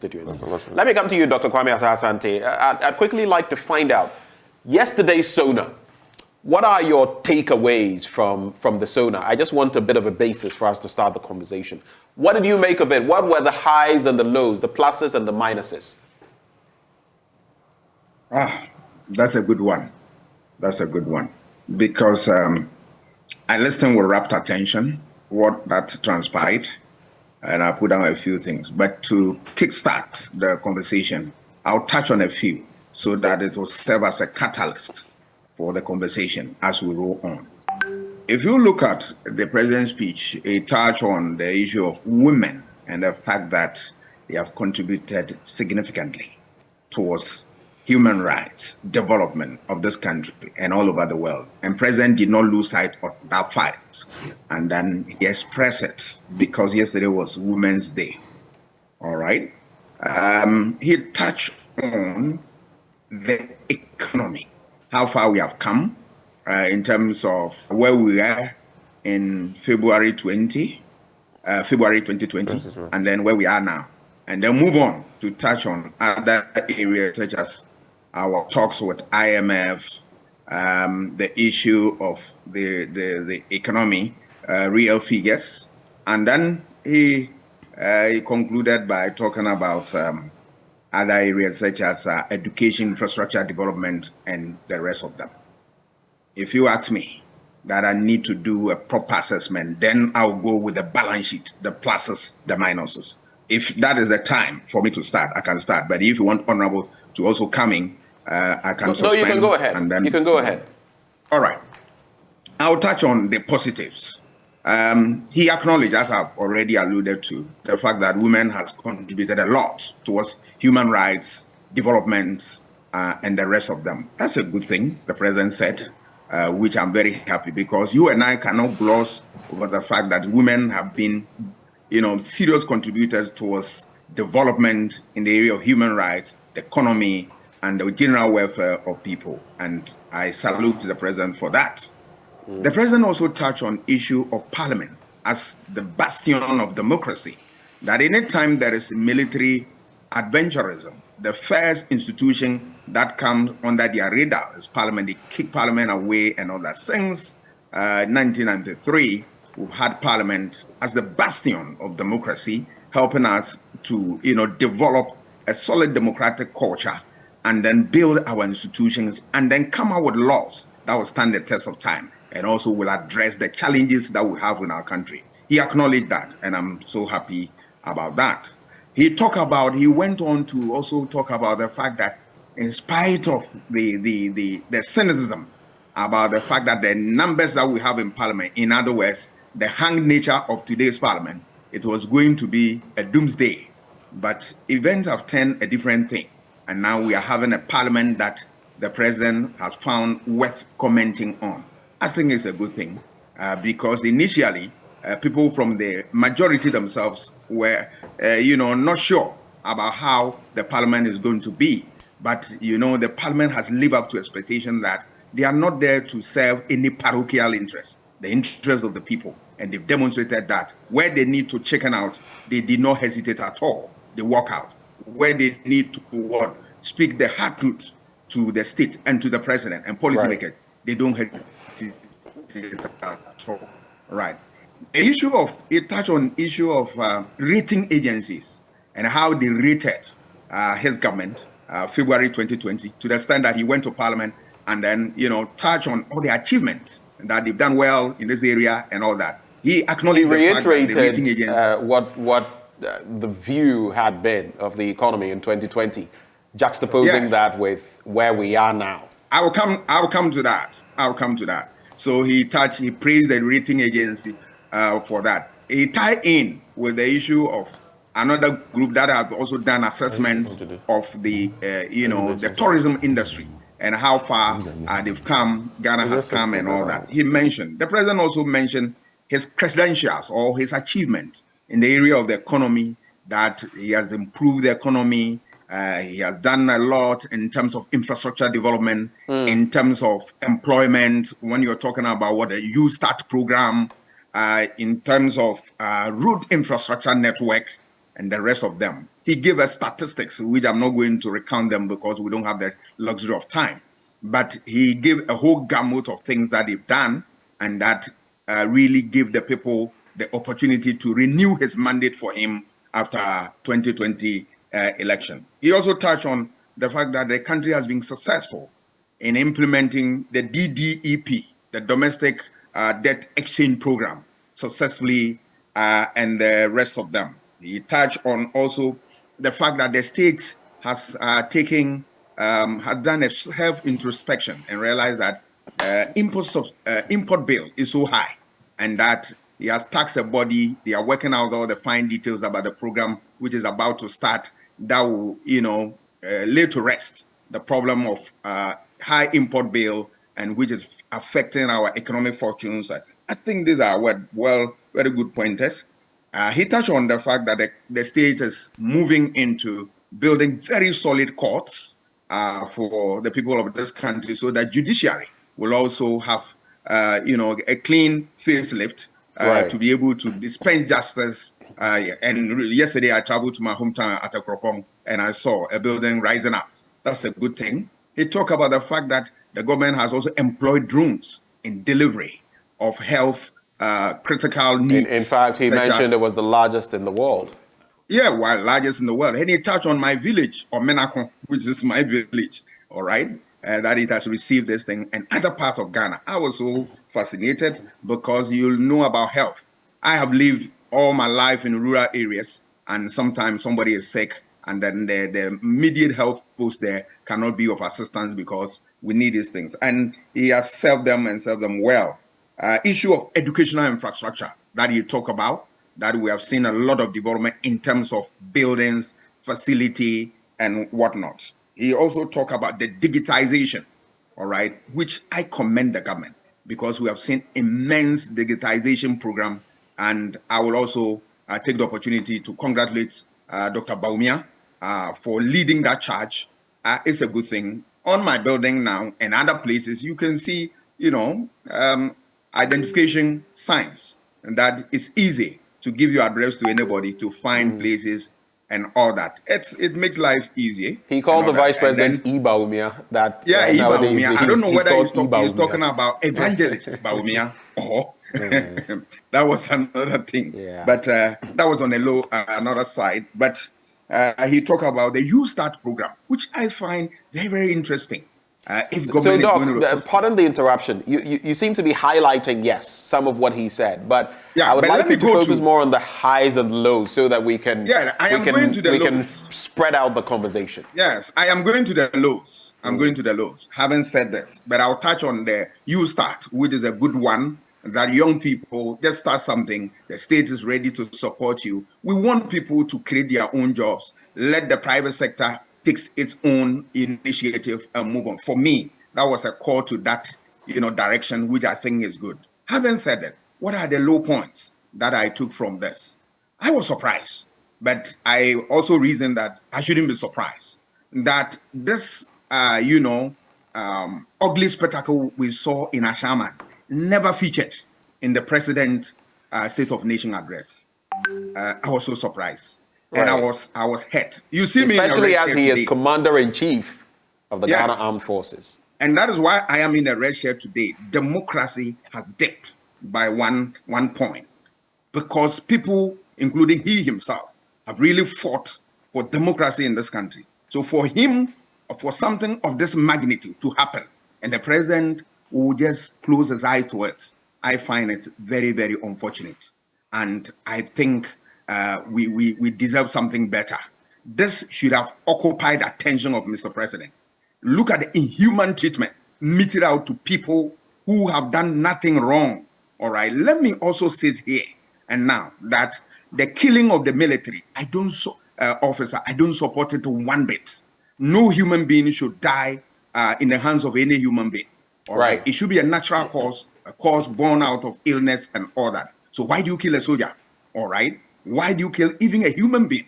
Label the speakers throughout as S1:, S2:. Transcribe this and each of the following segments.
S1: constituencies. Let me come to you, Dr. Kwame Asah Asante. I'd quickly like to find out, yesterday's SONA, what are your takeaways from the SONA? I just want a bit of a basis for us to start the conversation. What did you make of it? What were the highs and the lows, the pluses and the minuses?
S2: That's a good one. That's a good one. Because I listened with rapt attention what that transpired, and I put down a few things. But to kickstart the conversation, I'll touch on a few so that it will serve as a catalyst for the conversation as we roll on. If you look at the president's speech, it touched on the issue of women and the fact that they have contributed significantly towards human rights development of this country and all over the world. And President did not lose sight of that fight. And then he expressed it because yesterday was Women's Day. All right. He touched on the economy, how far we have come in terms of where we are in February 2020, and then where we are now. And then move on to touch on other areas such as our talks with IMF, the issue of the economy, real figures. And then he concluded by talking about other areas such as education, infrastructure development, and the rest of them. If you ask me that I need to do a proper assessment, then I'll go with the balance sheet, the pluses, the minuses. If that is the time for me to start, I can start. But if you want Honorable to also come in, I can suspend.
S1: No, you can go ahead.
S2: And then,
S1: you can go ahead.
S2: All right. I'll touch on the positives. He acknowledged, as I've already alluded to, the fact that women has contributed a lot towards human rights, development, and the rest of them. That's a good thing, the president said, which I'm very happy, because you and I cannot gloss over the fact that women have been, serious contributors towards development in the area of human rights, the economy, and the general welfare of people. And I salute the president for that. The president also touched on issue of parliament as the bastion of democracy, that any time there is military adventurism, the first institution that comes under their radar is parliament. They kick parliament away and all that. Since 1993, we've had parliament as the bastion of democracy, helping us to, develop a solid democratic culture and then build our institutions and then come out with laws that will stand the test of time and also will address the challenges that we have in our country. He acknowledged that, and I'm so happy about that. He went on to also talk about the fact that in spite of the cynicism about the fact that the numbers that we have in parliament, in other words, the hanged nature of today's parliament, it was going to be a doomsday. But events have turned a different thing. And now we are having a parliament that the president has found worth commenting on. I think it's a good thing because initially people from the majority themselves were, not sure about how the parliament is going to be. But, the parliament has lived up to expectation that they are not there to serve any parochial interest, the interest of the people. And they've demonstrated that where they need to chicken out, they did not hesitate at all. They walk out. Where they need to speak the hard truth to the state and to the president and policymakers, right. They don't hesitate at all. Right. It touched on issue of rating agencies and how they rated his government February 2020 to the extent that he went to parliament and then, touch on all the achievements that they've done well in this area and all that. He acknowledged
S1: the fact that
S2: the rating agencies.
S1: What the view had been of the economy in 2020, juxtaposing that with where we are now.
S2: I will come to that. So he praised the rating agency for that. He tied in with the issue of another group that have also done assessment of the the tourism industry and how far they've come, Ghana has come and all that. The president also mentioned his credentials or his achievement in the area of the economy, that he has improved the economy. He has done a lot in terms of infrastructure development, in terms of employment, when you're talking about what a You Start program, in terms of road infrastructure network, and the rest of them. He gave us statistics, which I'm not going to recount them because we don't have the luxury of time. But he gave a whole gamut of things that they've done, and that really gave the people the opportunity to renew his mandate for him after 2020 election. He also touched on the fact that the country has been successful in implementing the DDEP, the Domestic Debt Exchange Program, successfully, and the rest of them. He touched on also the fact that the state has done a self-introspection and realized that import bill is so high, and that he has taxed the body. They are working out all the fine details about the program, which is about to start, that will, lay to rest the problem of high import bill, and which is affecting our economic fortunes. I think these are very good pointers. He touched on the fact that the state is moving into building very solid courts for the people of this country, so that judiciary will also have, a clean facelift to be able to dispense justice. And yesterday I traveled to my hometown at Akropong, and I saw a building rising up. That's a good thing. He talked about the fact that the government has also employed drones in delivery of health critical needs.
S1: In fact, he mentioned it was the largest in the world.
S2: Yeah, largest in the world. And he touched on my village, or Menako, which is my village, all right, that it has received this thing, and other parts of Ghana. I was so fascinated because you'll know about health. I have lived all my life in rural areas, and sometimes somebody is sick, and then the immediate health post there cannot be of assistance because we need these things. And he has served them and served them well. Issue of educational infrastructure that you talk about, that we have seen a lot of development in terms of buildings, facility, and whatnot. He also talked about the digitization, all right, which I commend the government, because we have seen immense digitization program. And I will also take the opportunity to congratulate Dr. Baumia for leading that charge. It's a good thing. On my building now and other places, you can see, identification signs, and that it's easy to give your address to anybody to find places and all that. It makes life easy.
S1: He called the vice president Baumia.
S2: Baumia. I don't know whether he's talking about evangelist Baumia or that was another thing.
S1: Yeah.
S2: But that was on another side. But he talked about the You Start program, which I find very, very interesting. If government
S1: so,
S2: is going
S1: Doc, pardon the interruption. You seem to be highlighting, yes, some of what he said, but I would like you to focus more on the highs and lows so that we can spread out the conversation.
S2: Yes, I am going to the lows. I'm going to the lows. Having said this, but I'll touch on the You Start, which is a good one, that young people just start something. The state is ready to support you. We want people to create their own jobs. Let the private sector takes its own initiative and move on. For me, that was a call to that, direction, which I think is good. Having said that, what are the low points that I took from this? I was surprised, but I also reasoned that I shouldn't be surprised that this, ugly spectacle we saw in Ashaiman never featured in the President's State of Nation address. I was so surprised.
S1: Right.
S2: And I was hurt. You see me,
S1: especially as he is Commander-in-Chief of the Ghana Armed Forces.
S2: And that is why I am in a red shirt today. Democracy has dipped by one point, because people, including he himself, have really fought for democracy in this country. So for him, for something of this magnitude to happen, and the president will just close his eye to it, I find it very, very unfortunate. And I think we deserve something better. This should have occupied the attention of Mr. President. Look at the inhuman treatment meted out to people who have done nothing wrong. All right. Let me also sit here and now that the killing of the military, officer, I don't support it one bit. No human being should die in the hands of any human being. All right. It should be a natural cause, a cause born out of illness and all that. So why do you kill a soldier? All right. Why do you kill even a human being?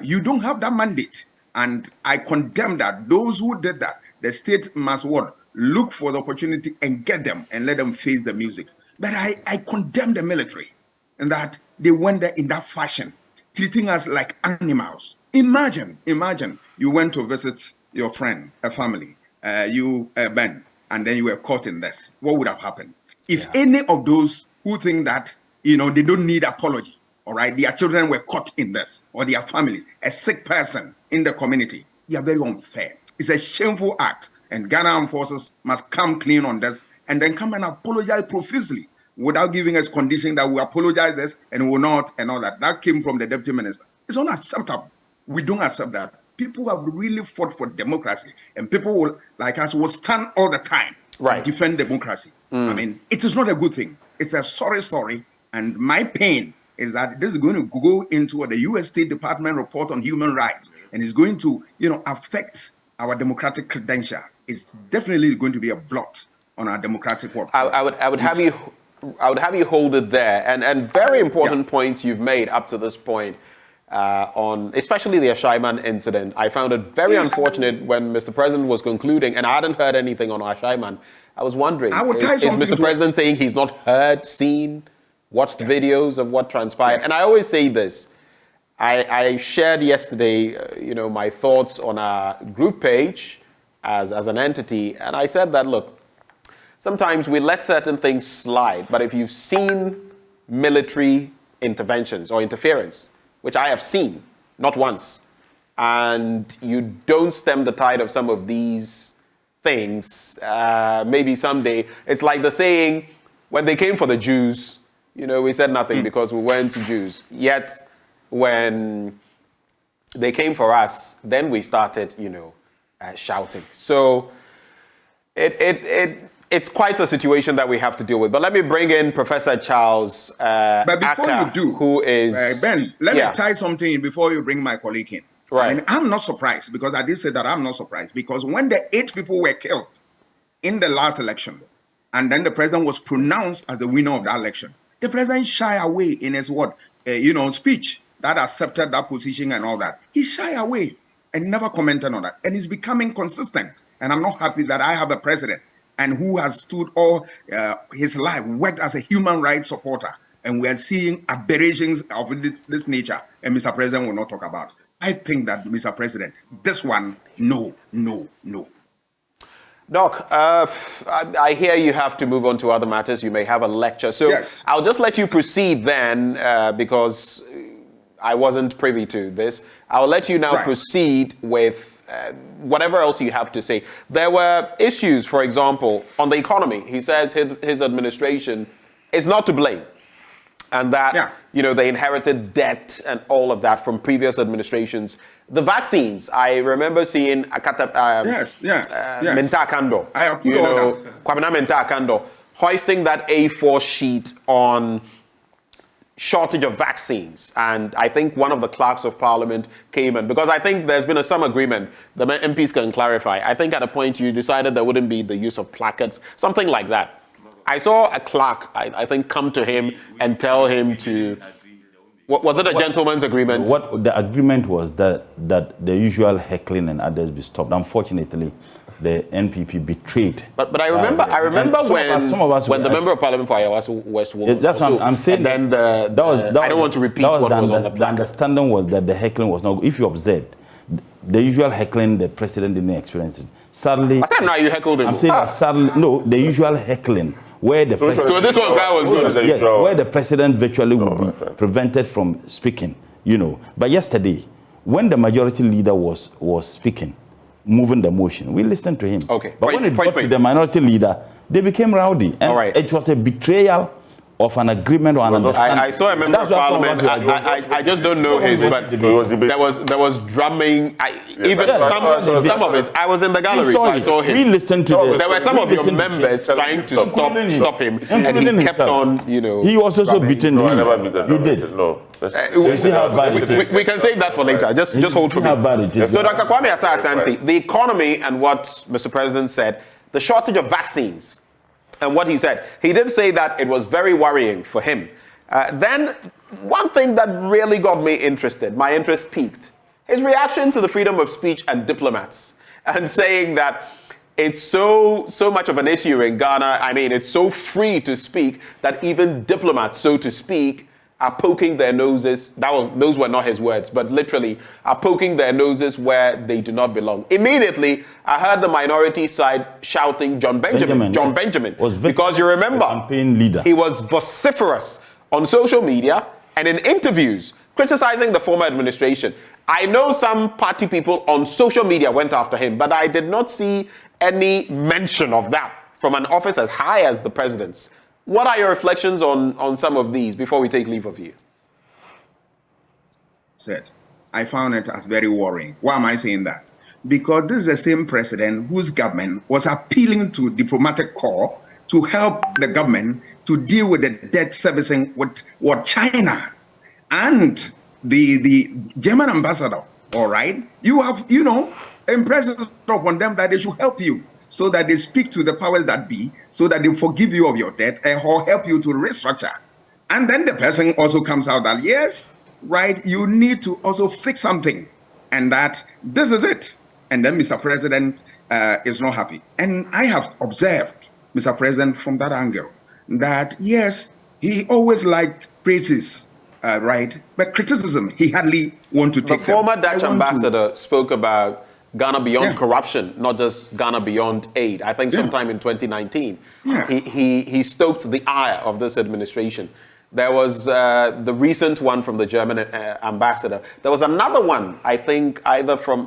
S2: You don't have that mandate. And I condemn that. Those who did that, the state must look for the opportunity and get them and let them face the music. But I condemn the military and that they went there in that fashion. treating us like animals. Imagine you went to visit your friend, a family, Ben, and then you were caught in this. What would have happened? If any of those who think that, they don't need apology, all right, their children were caught in this, or their families, a sick person in the community, they are very unfair. It's a shameful act, and Ghana Armed Forces must come clean on this and then come and apologize profusely without giving us condition that we apologize this and will not and all that. That came from the deputy minister. It's unacceptable. We don't accept that. People have really fought for democracy, and people like us will stand all the time and defend democracy. I mean, it is not a good thing. It's a sorry story, and my pain is that this is going to go into the U.S. State Department report on human rights, and it's going to, affect our democratic credentials. It's definitely going to be a blot on our democratic work. I would have you hold it there, and very important points you've made up to this point on especially the Ashaiman incident. I found it very unfortunate when Mr. President was concluding, and I hadn't heard anything on Ashaiman. I was wondering, is Mr. President saying he's not heard, seen, watched videos of what transpired? And I always say this. I shared yesterday, my thoughts on our group page as an entity, and I said that, look, sometimes we let certain things slide, but if you've seen military interventions or interference, which I have seen, not once, and you don't stem the tide of some of these things, maybe someday, it's like the saying, when they came for the Jews, we said nothing because we weren't Jews. Yet, when they came for us, then we started, shouting. So it's quite a situation that we have to deal with. But let me bring in Professor Charles But before
S1: Aka,
S2: you do,
S1: who is...
S2: Ben, let me tie something in before you bring my colleague in.
S1: Right.
S2: I mean, I'm not surprised, because I did say that I'm not surprised, because when the 8 people were killed in the last election, and then the president was pronounced as the winner of that election, the president shy away in his speech that accepted that position and all that. He shy away and never commented on that. And he's becoming consistent. And I'm not happy that I have a president and who has stood all his life, worked as a human rights supporter. And we are seeing aberrations of this nature, and Mr. President will not talk about. I think that, Mr. President, this one, no.
S1: Doc, I hear you have to move on to other matters. You may have a lecture. So
S2: yes.
S1: I'll just let you proceed then, because I wasn't privy to this. I'll let you now proceed with whatever else you have to say. There were issues, for example, on the economy. He says his administration is not to blame. And that, they inherited debt and all of that from previous administrations. The vaccines, I remember seeing Menta Kando, Kwame Menta Kando, hoisting that A4 sheet on shortage of vaccines. And I think one of the clerks of parliament came in, because I think there's been some agreement, the MPs can clarify. I think at a point you decided there wouldn't be the use of placards, something like that. I saw a clerk, I think, come to him and tell him to... Was it a gentleman's agreement?
S3: What the agreement was that the usual heckling and others be stopped. Unfortunately, the NPP betrayed. But
S1: I remember when the member of parliament for Ayawaso West Ward.
S3: That's what I'm saying.
S1: And then I don't want to repeat what was on the
S3: The understanding was that the heckling was not. If you observed, the usual heckling, the president didn't experience it. Sadly,
S1: I said now you heckled him.
S3: I'm saying that sadly, no, the usual heckling. Where the
S1: so this one guy was good.
S3: Yes, where the president virtually would be prevented from speaking, But yesterday, when the majority leader was speaking, moving the motion, we listened to him.
S1: Okay.
S3: But when it got to the minority leader, they became rowdy. And it was a betrayal of an agreement or an understanding.
S1: I saw a member of parliament. I just don't know his, but there was drumming. Some of it. I was in the gallery, so I saw him.
S3: We listened to
S1: there were some of your members trying to stop him, and he kept on.
S3: He was also beaten.
S4: No, I never beat that.
S3: You did.
S4: No.
S3: You see how bad it is.
S1: We can save that for later. Just hold for me.
S3: How bad it is.
S1: So, Dr. Kwame Asah Asante, the economy and what Mr. President said, the shortage of vaccines. And what he said, he did say that it was very worrying for him. Then, one thing that really got me interested, my interest peaked, his reaction to the freedom of speech and diplomats, and saying that it's so much of an issue in Ghana. I mean, it's so free to speak that even diplomats, so to speak, are poking their noses. Those were not his words, but literally are poking their noses where they do not belong. Immediately, I heard the minority side shouting John Benjamin. Because you remember,
S3: campaign leader.
S1: He was vociferous on social media and in interviews criticizing the former administration. I know some party people on social media went after him, but I did not see any mention of that from an office as high as the president's. What are your reflections on some of these before we take leave of you?
S2: I found it as very worrying. Why am I saying that? Because this is the same president whose government was appealing to diplomatic corps to help the government to deal with the debt servicing with what China and the German ambassador. All right, you have impressed upon them that they should help you, so that they speak to the powers that be, so that they forgive you of your debt or help you to restructure. And then the person also comes out that, yes, right, you need to also fix something, and that this is it. And then Mr. President is not happy. And I have observed, Mr. President, from that angle, that yes, he always liked praises, right, but criticism, he hardly want to take.
S1: The former Dutch ambassador spoke about Ghana beyond corruption, not just Ghana beyond aid. I think sometime in 2019, he stoked the ire of this administration. There was the recent one from the German ambassador. There was another one, I think, either from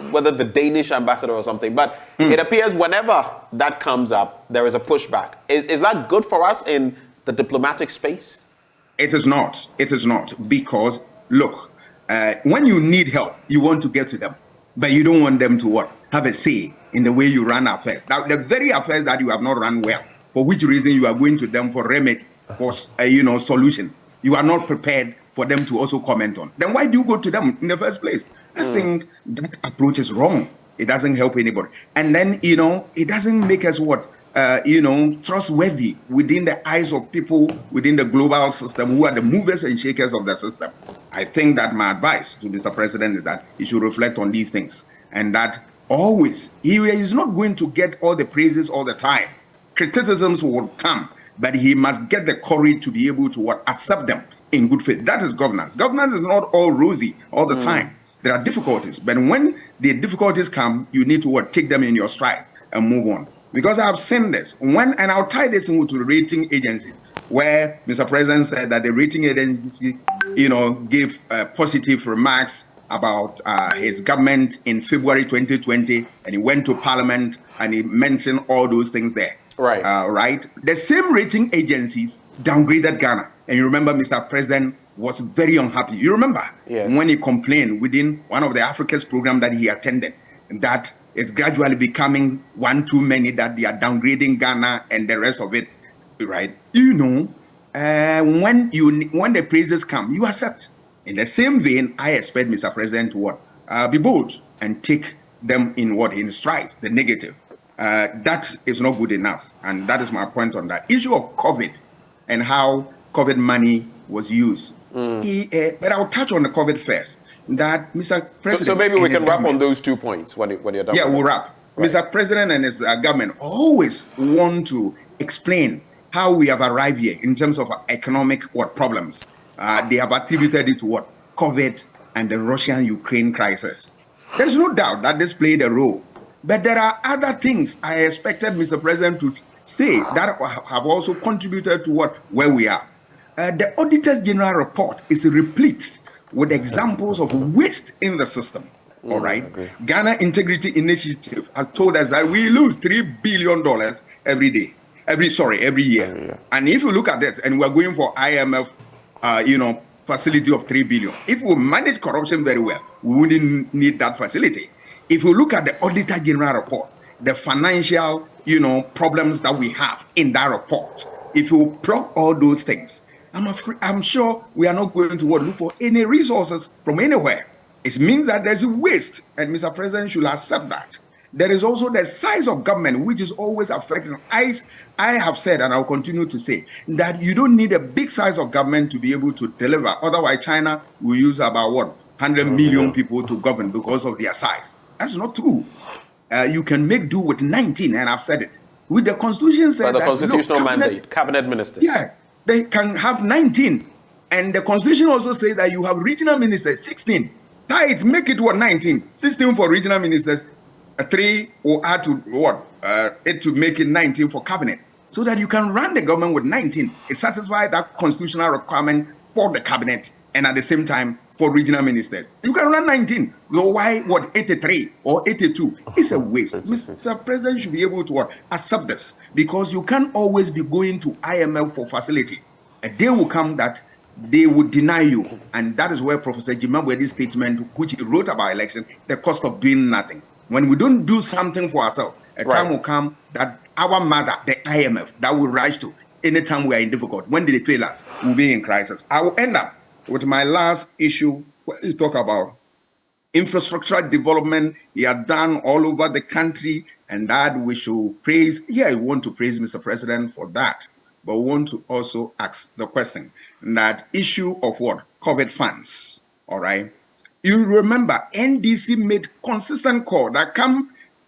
S1: whether the Danish ambassador or something. But it appears whenever that comes up, there is a pushback. Is that good for us in the diplomatic space?
S2: It is not. It is not. Because, look, when you need help, you want to get to them. But you don't want them to what? Have a say in the way you run affairs. Now, the very affairs that you have not run well, for which reason you are going to them for remedy, for solution, you are not prepared for them to also comment on. Then why do you go to them in the first place? I think that approach is wrong. It doesn't help anybody. And then, it doesn't make us what? Trustworthy within the eyes of people within the global system who are the movers and shakers of the system. I think that my advice to Mr. President is that he should reflect on these things, and that always he is not going to get all the praises all the time. Criticisms will come, but he must get the courage to be able to accept them in good faith. That is governance. Governance is not all rosy all the time. There are difficulties, but when the difficulties come, you need to take them in your strides and move on. Because I have seen this, and I'll tie this into the rating agencies, where Mr. President said that the rating agency, gave positive remarks about his government in February 2020, and he went to Parliament and he mentioned all those things there.
S1: Right.
S2: Right. The same rating agencies downgraded Ghana, and you remember Mr. President was very unhappy. You remember when he complained within one of the Africa's program that he attended that it's gradually becoming one too many, that they are downgrading Ghana and the rest of it, right? When the praises come, you accept. In the same vein, I expect Mr. President to be bold and take them in strides, the negative. That is not good enough, and that is my point on that issue of COVID and how COVID money was used. But I'll touch on the COVID first. That Mr. President.
S1: So maybe we can wrap on those 2 points when you're done.
S2: Yeah, we'll wrap. Right. Mr. President and his government always want to explain how we have arrived here in terms of economic problems. They have attributed it to COVID and the Russian-Ukraine crisis. There's no doubt that this played a role. But there are other things I expected Mr. President to say that have also contributed to where we are. The Auditor General report is replete with examples of waste in the system. All right. Ghana Integrity Initiative has told us that we lose $3 billion every year. And if you look at that, and we're going for IMF, facility of $3 billion. If we manage corruption very well, we wouldn't need that facility. If you look at the Auditor General report, the financial, problems that we have in that report, if you plug all those things, I'm sure we are not going to look for any resources from anywhere. It means that there's waste, and Mr. President should accept that. There is also the size of government, which is always affecting. I have said, and I'll continue to say, that you don't need a big size of government to be able to deliver. Otherwise, China will use about 100 million people to govern because of their size. That's not true. You can make do with 19, and I've said it. With the Constitution said
S1: the constitutional mandate, cabinet ministers.
S2: Yeah, they can have 19 And the constitution also says that you have regional ministers, 16. Tie it, make it what, 19. 16 for regional ministers, 3 will add to what? 8 to make it 19 for cabinet. So that you can run the government with 19. It satisfies that constitutional requirement for the cabinet and at the same time for regional ministers. You can run 19. So why, what, 83 or 82? It's a waste. Mr. President should be able to what? Accept this, because you can't always be going to IMF for facility. A day will come that they would deny you. And that is where Professor Jimabwedi's statement, which he wrote about election, the cost of doing nothing. When we don't do something for ourselves, a time will come that our mother, the IMF, that will rise to anytime we are in difficult. When they fail us, we'll be in crisis. I will end up with my last issue, where you talk about infrastructural development he had done all over the country, and that we should praise. Yeah, I want to praise Mr. President for that, but we want to also ask the question, that issue of what? COVID funds, all right? You remember NDC made consistent call that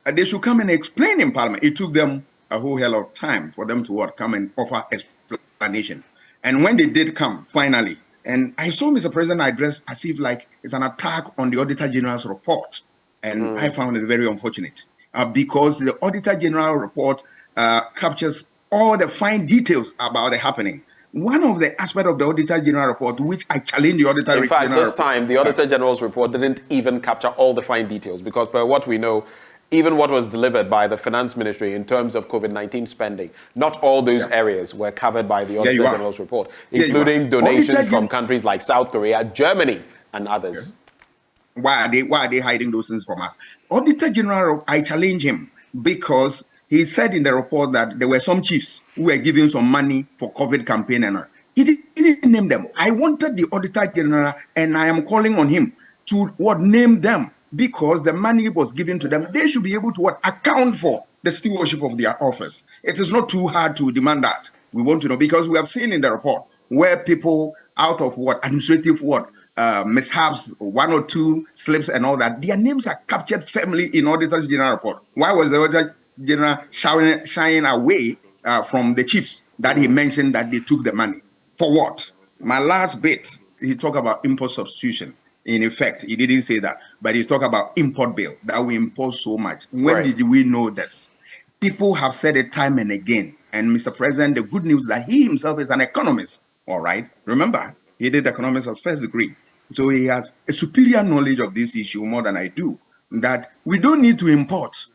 S2: they should come and explain in Parliament. It took them a whole hell of time for them to what? Come and offer explanation. And when they did come, finally, and I saw Mr. President address as if like it's an attack on the Auditor General's report. And I found it very unfortunate because the Auditor General report captures all the fine details about the happening. One of the aspects of the Auditor General report, which I challenge the Auditor General.
S1: In fact, this time, the Auditor General's report didn't even capture all the fine details, because per what we know, even what was delivered by the Finance Ministry in terms of COVID-19 spending, not all those areas were covered by the Auditor General's report, including donations from countries like South Korea, Germany, and others.
S2: Why are they hiding those things from us? Auditor General, I challenge him because he said in the report that there were some chiefs who were giving some money for COVID campaign and all. He didn't name them. I wanted the Auditor General, and I am calling on him to name them, because the money was given to them. They should be able to account for the stewardship of their office. It is not too hard to demand that. We want to know, because we have seen in the report where people out of administrative mishaps, 1 or 2 slips and all that, their names are captured firmly in Auditor's General report. Why was the Auditor General shying away from the chiefs that he mentioned that they took the money? For what? My last bit, he talked about import substitution. In effect, he didn't say that, but he talked about import bill, that we import so much. When did we know this? People have said it time and again. And Mr. President, the good news is that he himself is an economist, all right? Remember, he did economics as first degree. So he has a superior knowledge of this issue more than I do, that we don't need to import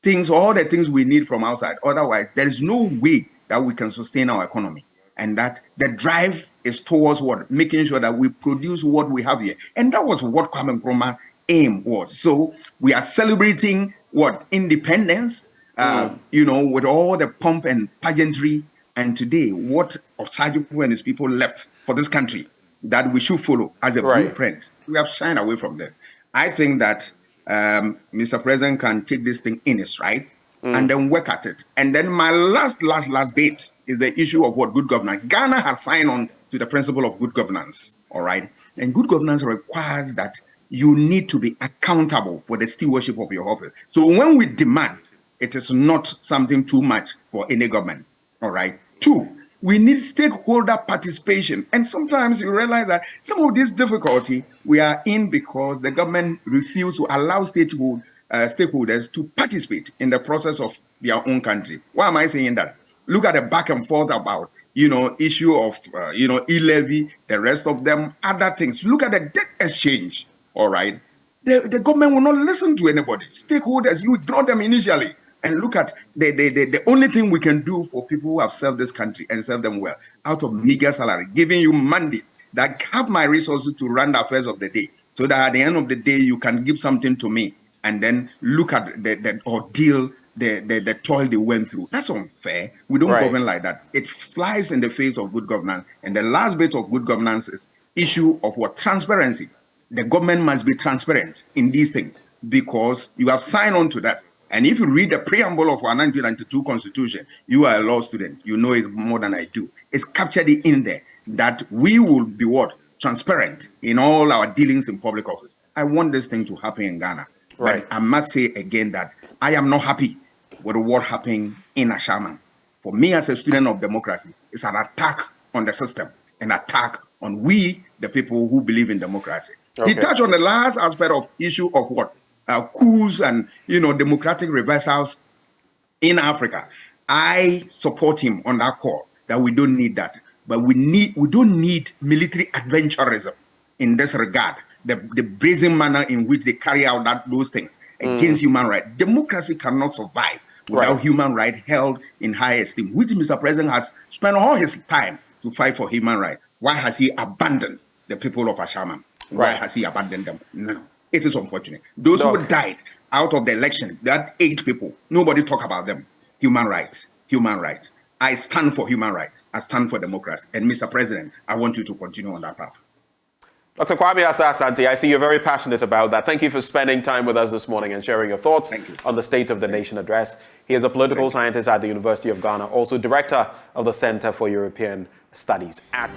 S2: things, all the things we need from outside. Otherwise, there is no way that we can sustain our economy. And that the drive is towards making sure that we produce what we have here. And that was what Kwame Nkrumah's aim was. So we are celebrating independence, with all the pomp and pageantry. And today, what Osagyefo and his people left for this country that we should follow as a blueprint. We have shined away from that. I think that Mr. President can take this thing in its right and then work at it. And then my last bit is the issue of good governance. Ghana has signed on to the principle of good governance, all right? And good governance requires that you need to be accountable for the stewardship of your office. So when we demand, it is not something too much for any government, all right? 2, we need stakeholder participation. And sometimes you realize that some of this difficulty we are in because the government refused to allow stakeholders to participate in the process of their own country. Why am I saying that? Look at the back and forth about, issue of, e-levy, the rest of them, other things. Look at the debt exchange, all right? The government will not listen to anybody. Stakeholders, you ignore them initially. And look at the only thing we can do for people who have served this country and served them well, out of meager salary, giving you mandate that have my resources to run the affairs of the day, so that at the end of the day, you can give something to me. And then look at the ordeal, the toil they went through. That's unfair. We don't govern like that. It flies in the face of good governance. And the last bit of good governance is issue of transparency. The government must be transparent in these things because you have signed on to that. And if you read the preamble of our 1992 Constitution, you are a law student. You know it more than I do. It's captured in there that we will be transparent in all our dealings in public office. I want this thing to happen in Ghana. But I must say again that I am not happy with what happened in Ashaiman. For me, as a student of democracy, it's an attack on the system, an attack on we, the people who believe in democracy.
S1: Okay.
S2: He touched on the last aspect of issue of what? Coups and, democratic reversals in Africa. I support him on that call that we don't need that. But we don't need military adventurism in this regard. The brazen manner in which they carry out those things against human rights. Democracy cannot survive without human rights held in high esteem, which Mr. President has spent all his time to fight for human rights. Why has he abandoned the people of Ashaiman? Why has he abandoned them? No, it is unfortunate. Those who died out of the election, that 8 people, nobody talk about them. Human rights, human rights. I stand for human rights. I stand for democracy. And Mr. President, I want you to continue on that path.
S1: Dr. Kwame Asah Asante, I see you're very passionate about that. Thank you for spending time with us this morning and sharing your thoughts on the State of the Nation address. He is a political scientist at the University of Ghana, also director of the Center for European Studies at